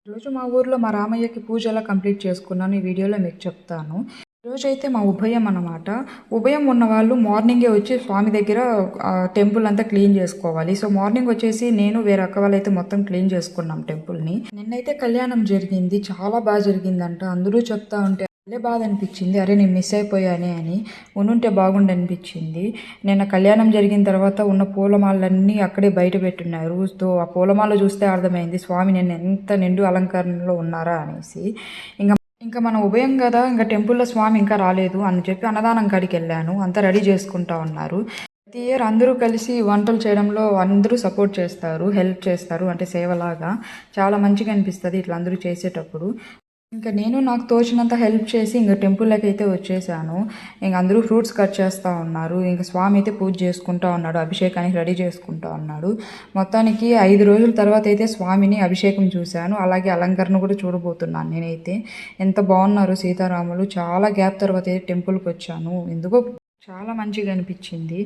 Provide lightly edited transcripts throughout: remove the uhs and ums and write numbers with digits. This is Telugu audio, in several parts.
ఈరోజు మా ఊర్లో మా రామయ్యకి పూజ ఎలా కంప్లీట్ చేసుకున్నాను ఈ వీడియోలో మీకు చెప్తాను. ఈరోజైతే మా ఉభయం అన్నమాట. ఉభయం ఉన్నవాళ్ళు మార్నింగే వచ్చి స్వామి దగ్గర టెంపుల్ అంతా క్లీన్ చేసుకోవాలి. సో మార్నింగ్ వచ్చేసి నేను వేరే అక్క వాళ్ళైతే మొత్తం క్లీన్ చేసుకున్నాం టెంపుల్ని. నిన్నైతే కళ్యాణం జరిగింది, చాలా బాగా జరిగిందంట. అందరూ చెప్తా ఉంటే అదే బాధ అనిపించింది. అరే నేను మిస్ అయిపోయానే అని, ఉనుంటే బాగుండి అనిపించింది. నిన్న కళ్యాణం జరిగిన తర్వాత ఉన్న పూలమాలన్నీ అక్కడే బయట పెట్టున్నారు. సో ఆ పూలమాల చూస్తే అర్థమైంది స్వామి నేను ఎంత నిండు అలంకరణలో ఉన్నారా అనేసి. ఇంకా మనం ఉభయం కదా, ఇంకా టెంపుల్లో స్వామి ఇంకా రాలేదు అని చెప్పి అన్నదానం కాడికి వెళ్ళాను. అంతా రెడీ చేసుకుంటా ఉన్నారు. ప్రతి ఇయర్ అందరూ కలిసి వంటలు చేయడంలో అందరూ సపోర్ట్ చేస్తారు, హెల్ప్ చేస్తారు. అంటే సేవలాగా చాలా మంచిగా అనిపిస్తుంది ఇట్లా అందరూ చేసేటప్పుడు. ఇంకా నేను నాకు తోచినంత హెల్ప్ చేసి ఇంకా టెంపుల్లోకి అయితే వచ్చేసాను. ఇంక అందరూ ఫ్రూట్స్ కట్ చేస్తూ ఉన్నారు. ఇంకా స్వామి అయితే పూజ చేసుకుంటూ ఉన్నాడు, అభిషేకానికి రెడీ చేసుకుంటూ ఉన్నాడు. మొత్తానికి 5 రోజుల తర్వాత అయితే స్వామిని అభిషేకం చూశాను, అలాగే అలంకరణ కూడా చూడబోతున్నాను నేనైతే. ఎంత బాగున్నారు సీతారాములు. చాలా గ్యాప్ తర్వాత అయితే టెంపుల్కి వచ్చాను, ఎందుకో చాలా మంచిగా అనిపించింది.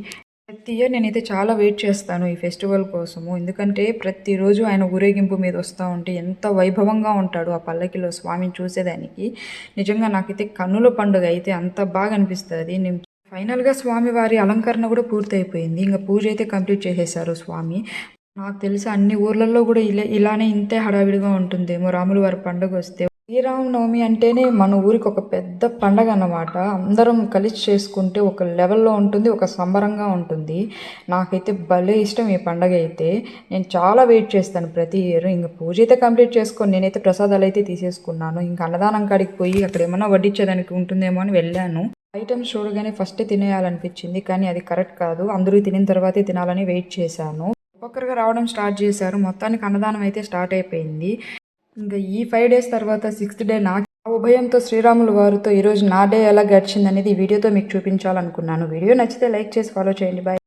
ప్రతి ఇయర్ నేనైతే చాలా వెయిట్ చేస్తాను ఈ ఫెస్టివల్ కోసము. ఎందుకంటే ప్రతిరోజు ఆయన ఊరేగింపు మీద వస్తూ ఉంటే ఎంత వైభవంగా ఉంటాడు ఆ పల్లకిలో స్వామిని చూసేదానికి. నిజంగా నాకైతే కన్నుల పండుగ అయితే అంత బాగా అనిపిస్తుంది. నేను ఫైనల్గా స్వామివారి అలంకరణ కూడా పూర్తయిపోయింది. ఇంకా పూజ అయితే కంప్లీట్ చేసేసారు స్వామి. నాకు తెలిసి అన్ని ఊర్లలో కూడా ఇలానే ఇంతే హడావిడిగా ఉంటుందేమో రాముల వారి పండుగ వస్తే. శ్రీరామనవమి అంటేనే మన ఊరికి ఒక పెద్ద పండగ అన్నమాట. అందరం కలిసి చేసుకుంటే ఒక లెవెల్లో ఉంటుంది, ఒక సంబరంగా ఉంటుంది. నాకైతే భలే ఇష్టం ఈ పండగ అయితే. నేను చాలా వెయిట్ చేస్తాను ప్రతి ఇయర్. ఇంకా పూజ అయితే కంప్లీట్ చేసుకొని నేనైతే ప్రసాదాలు అయితే తీసేసుకున్నాను. ఇంకా అన్నదానం కాడికి పోయి అక్కడ ఏమన్నా వడ్డించేదానికి ఉంటుందేమో అని వెళ్ళాను. ఐటమ్స్ చూడగానే ఫస్ట్ తినేయాలనిపించింది, కానీ అది కరెక్ట్ కాదు. అందరూ తినిన తర్వాతే తినాలని వెయిట్ చేశాను. ఒక్కొక్కరుగా రావడం స్టార్ట్ చేశారు. మొత్తానికి అన్నదానం అయితే స్టార్ట్ అయిపోయింది. ఇంకా ఈ 5 డేస్ తర్వాత 6th డే నాకు ఉభయంతో శ్రీరాములు వారితో ఈరోజు నా డే ఎలా గడిచింది అనేది ఈ వీడియోతో మీకు చూపించాలనుకున్నాను. వీడియో నచ్చితే లైక్ చేసి ఫాలో చేయండి. బాయ్.